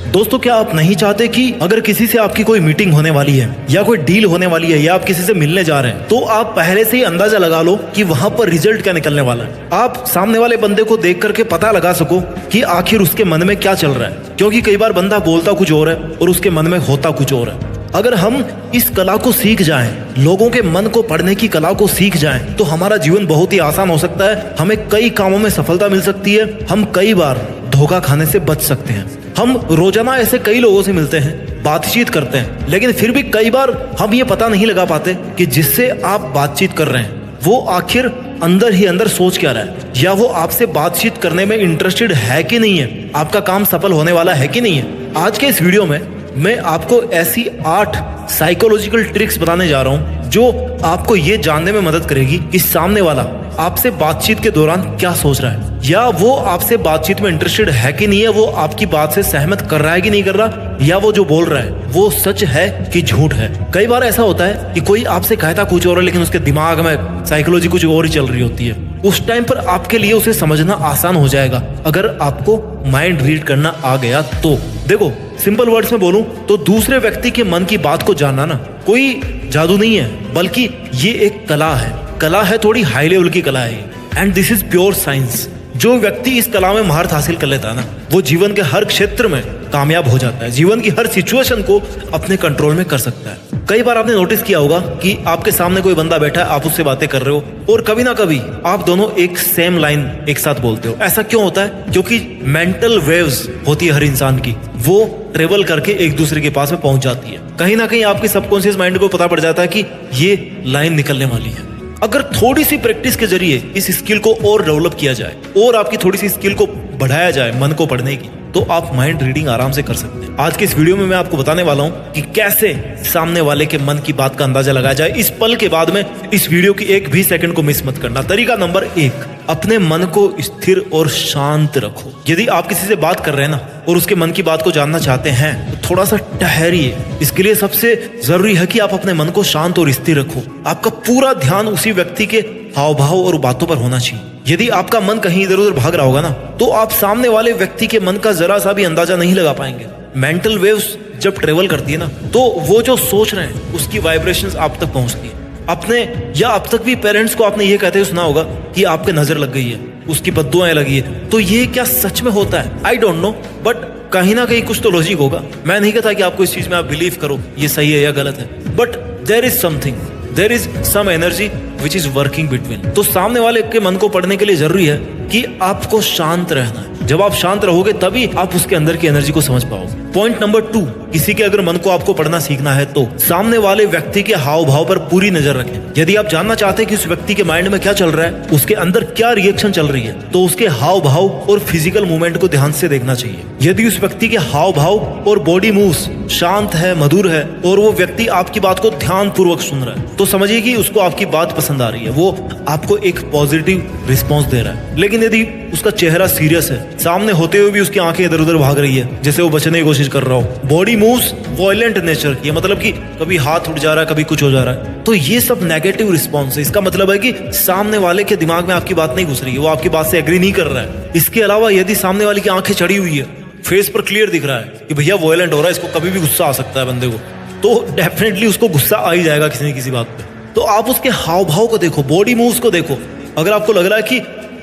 दोस्तों, क्या आप नहीं चाहते कि अगर किसी से आपकी कोई मीटिंग होने वाली है या कोई डील होने वाली है या आप किसी से मिलने जा रहे हैं, तो आप पहले से ही अंदाजा लगा लो कि वहां पर रिजल्ट क्या निकलने वाला है। आप सामने वाले बंदे को देख करके पता लगा सको कि आखिर उसके मन में क्या चल रहा है, क्योंकि कई बार बंदा बोलता कुछ और है और उसके मन में होता कुछ और है। अगर हम इस कला को सीख जाएं, लोगों के मन को पढ़ने की कला को सीख जाएं, तो हमारा जीवन बहुत ही आसान हो सकता है। हमें कई कामों में सफलता मिल सकती है। हम कई बार धोखा खाने से बच सकते हैं। हम रोजाना ऐसे कई लोगों से मिलते हैं, बातचीत करते हैं, लेकिन फिर भी कई बार हम ये पता नहीं लगा पाते कि जिससे आप बातचीत कर रहे हैं वो आखिर अंदर ही अंदर सोच क्या रहा है, या वो आपसे बातचीत करने में इंटरेस्टेड है कि नहीं है, आपका काम सफल होने वाला है कि नहीं है। आज के इस वीडियो में मैं आपको ऐसी 8 साइकोलॉजिकल ट्रिक्स बताने जा रहा हूं जो आपको ये जानने में मदद करेगी कि सामने वाला आपसे बातचीत के दौरान क्या सोच रहा है, या वो आपसे बातचीत में इंटरेस्टेड है कि नहीं है, वो आपकी बात से सहमत कर रहा है कि नहीं कर रहा, या वो जो बोल रहा है वो सच है कि झूठ है। कई बार ऐसा होता है कि कोई आपसे कहता कुछ और है लेकिन उसके दिमाग में साइकोलॉजी कुछ और ही चल रही होती है। उस टाइम पर आपके लिए उसे समझना आसान हो जाएगा अगर आपको माइंड रीड करना आ गया तो। देखो, सिंपल वर्ड्स में बोलूं तो दूसरे व्यक्ति के मन की बात को जानना ना कोई जादू नहीं है, बल्कि ये एक कला है। कला है, थोड़ी हाई लेवल की कला है, and this is pure science. जो व्यक्ति इस कला में महारत हासिल कर लेता है ना, वो जीवन के हर क्षेत्र में कामयाब हो जाता है, जीवन की हर सिचुएशन को अपने कंट्रोल में कर सकता है। कई बार आपने नोटिस किया होगा कि आपके सामने कोई बंदा बैठा है, आप उससे बातें कर रहे हो और कभी ना कभी आप दोनों एक सेम लाइन एक साथ बोलते हो। ऐसा क्यों होता है? क्योंकि मेंटल वेव्स होती है हर इंसान की, वो ट्रेवल करके एक दूसरे के पास में पहुंच जाती है। कहीं ना कहीं आपके सबकॉन्शियस माइंड को पता पड़ जाता है कि ये लाइन निकलने वाली है। अगर थोड़ी सी प्रैक्टिस के जरिए इस स्किल को और डेवलप किया जाए और आपकी थोड़ी सी स्किल को बढ़ाया जाए मन को पढ़ने की, तो आप माइंड रीडिंग आराम से कर सकते हैं। आज के इस वीडियो में मैं आपको बताने वाला हूं कि कैसे सामने वाले के मन की बात का अंदाजा लगाया जाए। इस पल के बाद में इस वीडियो की एक भी सेकंड को मिस मत करना। तरीका नंबर 1, अपने मन को स्थिर और शांत रखो। यदि आप किसी से बात कर रहे हैं ना और उसके मन की बात को जानना चाहते हैं तो थोड़ा सा ठहरिए। इसके लिए सबसे जरूरी है कि आप अपने मन को शांत और स्थिर रखो। आपका पूरा ध्यान उसी व्यक्ति के हाव भाव और बातों पर होना चाहिए। यदि आपका मन कहीं इधर उधर भाग रहा होगा ना, तो आप सामने वाले व्यक्ति के मन का जरा सा भी अंदाजा नहीं लगा पाएंगे। मेंटल वेव्स जब ट्रेवल करती है ना, तो वो जो सोच रहे हैं उसकी वाइब्रेशंस आप तक पहुंचती है। अपने या अब तक भी पेरेंट्स को आपने ये कहते हुए सुना होगा कि आपके नजर लग गई है, उसकी बद्दुआएं लगी है। तो ये क्या सच में होता है? आई डोंट नो, बट कहीं ना कहीं कुछ तो लॉजिक होगा। मैं नहीं कहता कि आपको इस चीज में आप बिलीव करो ये सही है या गलत है, but there is something, there is some energy which is working between. तो सामने वाले के मन को पढ़ने के लिए जरूरी है कि आपको शांत रहना है। जब आप शांत रहोगे तभी आप उसके अंदर की एनर्जी को समझ पाओगे। पॉइंट नंबर 2, किसी के अगर मन को आपको पढ़ना सीखना है तो सामने वाले व्यक्ति के हाव भाव पर पूरी नजर रखें। यदि आप जानना चाहते हैं कि उस व्यक्ति के माइंड में क्या चल रहा है, उसके अंदर क्या रिएक्शन चल रही है, तो उसके हाव भाव और फिजिकल मूवमेंट को ध्यान से देखना चाहिए। यदि उस व्यक्ति के हाव भाव और बॉडी मूव्स शांत है, मधुर है और वो व्यक्ति आपकी बात को ध्यान पूर्वक सुन रहा है, तो समझिए कि उसको आपकी बात पसंद आ रही है, वो आपको एक पॉजिटिव रिस्पॉन्स दे रहा है। लेकिन यदि उसका चेहरा सीरियस है, सामने होते हुए भी उसकी आंखें इधर उधर भाग रही है जैसे वो बचने की कोशिश कर रहा हो, बॉडी मूव्स वॉयलेंट नेचर की, मतलब कि कभी हाथ उठ जा रहा है, कभी कुछ हो जा रहा है, तो ये सब नेगेटिव रिस्पॉन्स है। इसका मतलब है कि सामने वाले के दिमाग में आपकी बात नहीं घुस रही है, वो आपकी बात से एग्री नहीं कर रहा है। इसके अलावा यदि सामने वाले की आंखें चढ़ी हुई है, फेस पर क्लियर दिख रहा है कि भैया वॉयलेंट हो रहा है, इसको कभी भी गुस्सा आ सकता है बंदे को, तो डेफिनेटली उसको गुस्सा आ ही जाएगा किसी न किसी बात पे। तो आप उसके हाव भाव को देखो, बॉडी मूव्स को देखो। अगर आपको लग रहा है कि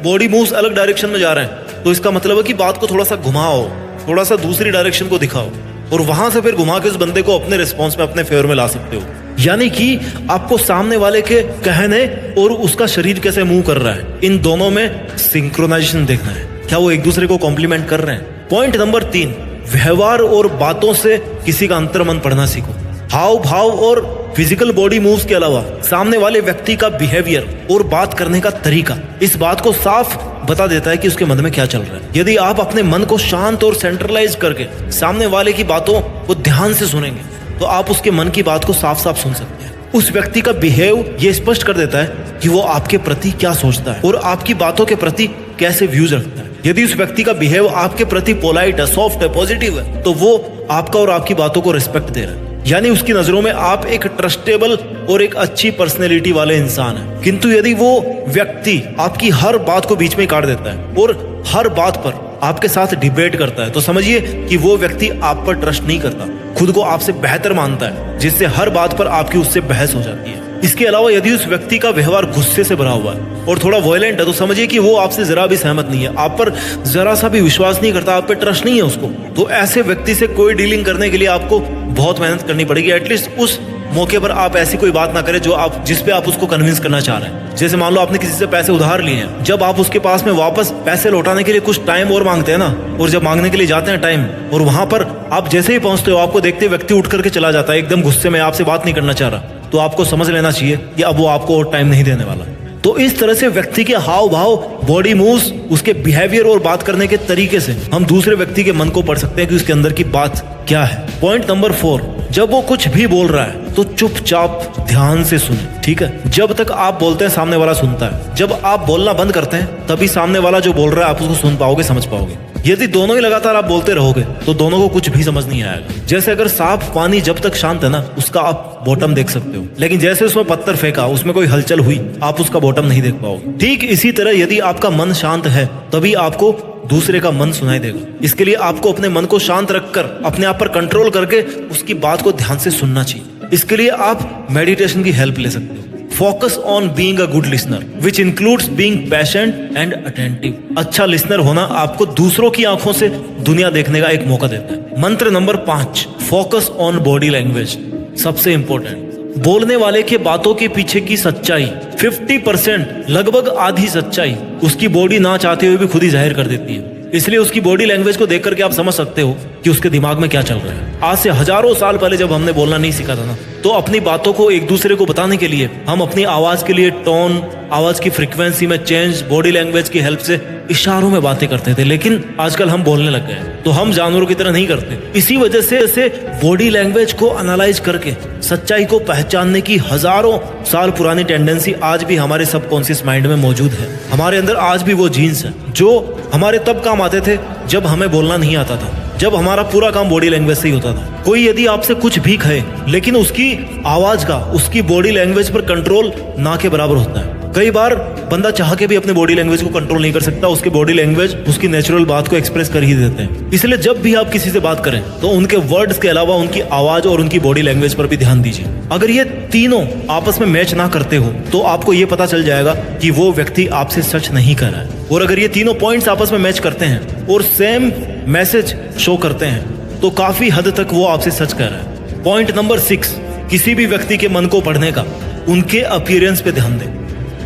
बॉडी मूव्स अलग डायरेक्शन में जा रहे हैं, तो इसका मतलब है कि बात को थोड़ा सा घुमाओ, थोड़ा सा दूसरी डायरेक्शन को दिखाओ और वहां से फिर घुमा के उस बंदे को अपने रिस्पॉन्स में अपने फेवर में ला सकते हो। यानी कि आपको सामने वाले के कहने और उसका शरीर कैसे मूव कर रहा है, इन दोनों में सिंक्रोनाइजेशन देखना है, क्या वो एक दूसरे को कॉम्प्लीमेंट कर रहे हैं। पॉइंट नंबर 3, व्यवहार और बातों से किसी का अंतर्मन पढ़ना सीखो। हाव भाव और फिजिकल बॉडी मूव्स के अलावा सामने वाले व्यक्ति का बिहेवियर और बात करने का तरीका इस बात को साफ बता देता है कि उसके मन में क्या चल रहा है। यदि आप अपने मन को शांत और सेंट्रलाइज करके सामने वाले की बातों को ध्यान से सुनेंगे, तो आप उसके मन की बात को साफ साफ सुन सकते हैं। उस व्यक्ति का बिहेव ये स्पष्ट कर देता है कि वो आपके प्रति क्या सोचता है और आपकी बातों के प्रति कैसे व्यूज रखता है। यदि उस व्यक्ति का बिहेव आपके प्रति पोलाइट है, सॉफ्ट है, पॉजिटिव है, तो वो आपका और आपकी बातों को रिस्पेक्ट दे रहा है। यानी उसकी नजरों में आप एक ट्रस्टेबल और एक अच्छी पर्सनैलिटी वाले इंसान हैं। किंतु यदि वो व्यक्ति आपकी हर बात को बीच में काट देता है और हर बात पर आपके साथ डिबेट करता है, तो समझिए कि वो व्यक्ति आप पर ट्रस्ट नहीं करता, खुद को आपसे बेहतर मानता है, जिससे हर बात पर आपकी उससे बहस हो जाती है। इसके अलावा यदि उस व्यक्ति का व्यवहार गुस्से से भरा हुआ है और थोड़ा वायलेंट है, तो समझिए कि वो आपसे जरा भी सहमत नहीं है, आप पर जरा सा भी विश्वास नहीं करता, आप पे ट्रस्ट नहीं है उसको। तो ऐसे व्यक्ति से कोई डीलिंग करने के लिए आपको बहुत मेहनत करनी पड़ेगी। एटलीस्ट उस मौके पर आप ऐसी कोई बात ना करें जिस पे आप उसको कन्विंस करना चाह रहे हैं। जैसे मान लो आपने किसी से पैसे उधार लिए हैं, जब आप उसके पास में वापस पैसे लौटाने के लिए कुछ टाइम और मांगते हैं ना, और जब मांगने के लिए जाते हैं टाइम, और वहां पर आप जैसे ही पहुंचते हो, आपको देखते व्यक्ति उठ करके चला जाता है, एकदम गुस्से में, आपसे बात नहीं करना चाह रहा, तो आपको समझ लेना चाहिए कि अब वो आपको और टाइम नहीं देने वाला। तो इस तरह से व्यक्ति के हाव भाव, बॉडी मूव्स, उसके बिहेवियर और बात करने के तरीके से हम दूसरे व्यक्ति के मन को पढ़ सकते हैं कि उसके अंदर की बात क्या है। पॉइंट नंबर 4, जब वो कुछ भी बोल रहा है तो चुपचाप ध्यान से सुने, ठीक है। जब तक आप बोलते हैं सामने वाला सुनता है, जब आप बोलना बंद करते हैं तभी सामने वाला जो बोल रहा है आप उसको सुन पाओगे, समझ पाओगे। यदि दोनों ही लगातार आप बोलते रहोगे तो दोनों को कुछ भी समझ नहीं आएगा। जैसे अगर साफ पानी जब तक शांत है ना, उसका आप बॉटम देख सकते हो, लेकिन जैसे उसमें पत्थर फेंका, उसमें कोई हलचल हुई, आप उसका बॉटम नहीं देख पाओगे। ठीक इसी तरह यदि आपका मन शांत है तभी आपको दूसरे का मन सुनाई देगा। इसके लिए आपको अपने मन को शांत रखकर, अपने आप पर कंट्रोल करके उसकी बात को ध्यान से सुनना चाहिए। इसके लिए आप मेडिटेशन की हेल्प ले सकते हो। Focus on being a good listener which includes being patient and attentive. अच्छा लिसनर होना आपको दूसरों की आंखों से दुनिया देखने का एक मौका देता है। मंत्र number 5, focus on body language. सबसे इंपॉर्टेंट, बोलने वाले के बातों के पीछे की सच्चाई 50%, लगभग आधी सच्चाई उसकी बॉडी ना चाहते हुए भी खुद ही जाहिर कर देती है। इसलिए उसकी बॉडी लैंग्वेज को देख करके आप समझ सकते हो कि उसके दिमाग में क्या चल रहा है। आज से हजारों साल पहले जब हमने बोलना नहीं सीखा था ना, तो अपनी बातों को एक दूसरे को बताने के लिए हम अपनी आवाज के लिए टोन, आवाज की फ्रीक्वेंसी में चेंज, बॉडी लैंग्वेज की हेल्प से इशारों में बातें करते थे। लेकिन आजकल हम बोलने लग गए, तो हम जानवरों की तरह नहीं करते। इसी वजह से बॉडी लैंग्वेज को एनालाइज करके सच्चाई को पहचानने की हजारों साल पुरानी टेंडेंसी आज भी हमारे सबकॉन्शियस माइंड में मौजूद है। हमारे अंदर आज भी वो जीन्स हैं जो हमारे तब काम आते थे जब हमें बोलना नहीं आता था, जब हमारा पूरा काम बॉडी लैंग्वेज से ही होता था। कोई यदि आपसे कुछ भी कहे, लेकिन उसकी आवाज का, उसकी बॉडी लैंग्वेज पर कंट्रोल ना के बराबर होता है। कई बार बंदा चाह के भी अपने बॉडी लैंग्वेज को कंट्रोल नहीं कर सकता, उसके बॉडी लैंग्वेज उसकी नेचुरल बात को एक्सप्रेस कर ही देते हैं। इसलिए जब भी आप किसी से बात करें तो उनके वर्ड्स के अलावा उनकी आवाज और उनकी बॉडी लैंग्वेज पर भी ध्यान दीजिए। अगर ये तीनों आपस में मैच ना करते हो तो आपको ये पता चल जाएगा कि वो व्यक्ति आपसे सच नहीं कर रहा है। और अगर ये तीनों पॉइंट्स आपस में मैच करते हैं और सेम मैसेज शो करते हैं तो काफी हद तक वो आपसे सच कर रहा है। पॉइंट नंबर 6, किसी भी व्यक्ति के मन को पढ़ने का, उनके अपीयरेंस पे ध्यान दें।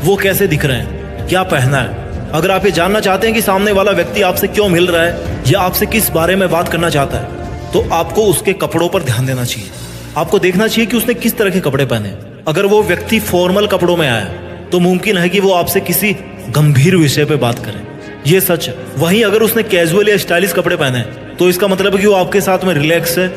वो कैसे दिख रहे हैं, क्या पहना है। अगर आप ये जानना चाहते हैं कि सामने वाला व्यक्ति आपसे क्यों मिल रहा है या आपसे किस बारे में बात करना चाहता है, तो आपको उसके कपड़ों पर ध्यान देना चाहिए। आपको देखना चाहिए कि उसने किस तरह के कपड़े पहने। अगर वो व्यक्ति फॉर्मल कपड़ों में आया तो मुमकिन है कि वो आपसे किसी गंभीर विषय पे बात करे, ये सच है। वहीं अगर उसने कैजुअल या स्टाइलिश कपड़े पहने तो इसका मतलब है कि वो आपके साथ में रिलैक्स है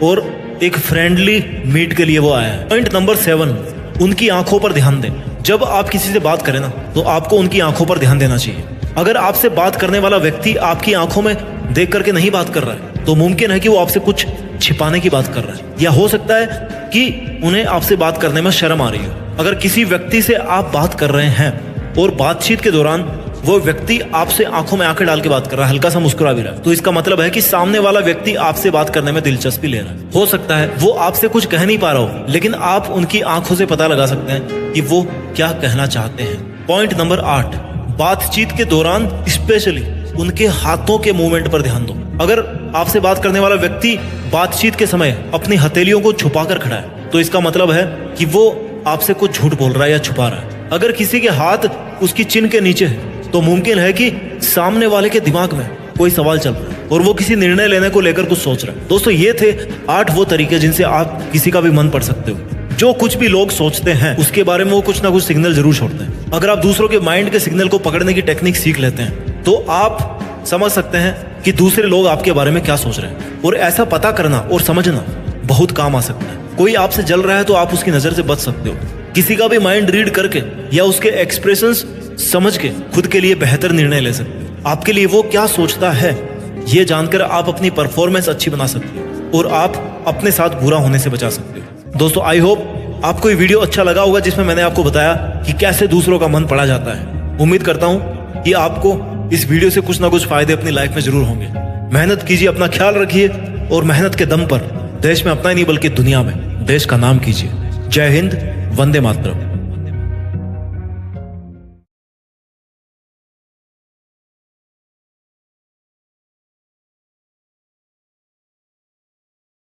और एक फ्रेंडली मीट के लिए वो आया है। पॉइंट नंबर 7, उनकी आंखों पर ध्यान दें। जब आप किसी से बात करें ना, तो आपको उनकी आंखों पर ध्यान देना चाहिए। अगर आपसे बात करने वाला व्यक्ति आपकी आंखों में देख करके नहीं बात कर रहा है तो मुमकिन है कि वो आपसे कुछ छिपाने की बात कर रहा है, या हो सकता है कि उन्हें आपसे बात करने में शर्म आ रही हो। अगर किसी व्यक्ति से आप बात कर रहे हैं और बातचीत के दौरान वो व्यक्ति आपसे आंखों में आंखें डाल के बात कर रहा है, हल्का सा मुस्कुरा भी रहा है, तो इसका मतलब है कि सामने वाला व्यक्ति आपसे बात करने में दिलचस्पी ले रहा है। हो सकता है वो आपसे कुछ कह नहीं पा रहा हो, लेकिन आप उनकी आंखों से पता लगा सकते हैं कि वो क्या कहना चाहते हैं। पॉइंट नंबर 8, बातचीत के दौरान स्पेशली उनके हाथों के मूवमेंट पर ध्यान दो। अगर आपसे बात करने वाला व्यक्ति बातचीत के समय अपनी हथेलियों को छुपाकर खड़ा है तो इसका मतलब है कि वो आपसे कुछ झूठ बोल रहा है या छुपा रहा है। अगर किसी के हाथ उसकी चिन के नीचे है तो मुमकिन है कि सामने वाले के दिमाग में कोई सवाल चल रहा है और वो किसी निर्णय लेने को लेकर कुछ सोच रहा है। दोस्तों, ये थे 8 वो तरीके जिनसे आप किसी का भी मन पढ़ सकते हो। जो कुछ भी लोग सोचते हैं उसके बारे में वो कुछ ना कुछ सिग्नल जरूर छोड़ते हैं। अगर आप दूसरों के माइंड के सिग्नल को पकड़ने की टेक्निक सीख लेते हैं तो आप समझ सकते हैं कि दूसरे लोग आपके बारे में क्या सोच रहे हैं, और ऐसा पता करना और समझना बहुत काम आ सकता है। कोई आपसे जल रहा है तो आप उसकी नजर से बच सकते हो। किसी का भी माइंड रीड करके या उसके एक्सप्रेशंस समझ के खुद के लिए बेहतर निर्णय ले सकते हो। आपके लिए वो क्या सोचता है ये जानकर आप अपनी परफॉर्मेंस अच्छी बना सकते हो और आप अपने साथ बुरा होने से बचा सकते हो। दोस्तों, आई होप आपको ये वीडियो अच्छा लगा होगा जिसमें मैंने आपको बताया कि कैसे दूसरों का मन पढ़ा जाता है। उम्मीद करता हूं कि आपको इस वीडियो से कुछ ना कुछ फायदे अपनी लाइफ में जरूर होंगे। मेहनत कीजिए, अपना ख्याल रखिए और मेहनत के दम पर देश में अपना ही नहीं बल्कि दुनिया में देश का नाम कीजिए। जय हिंद, वंदे मातरम।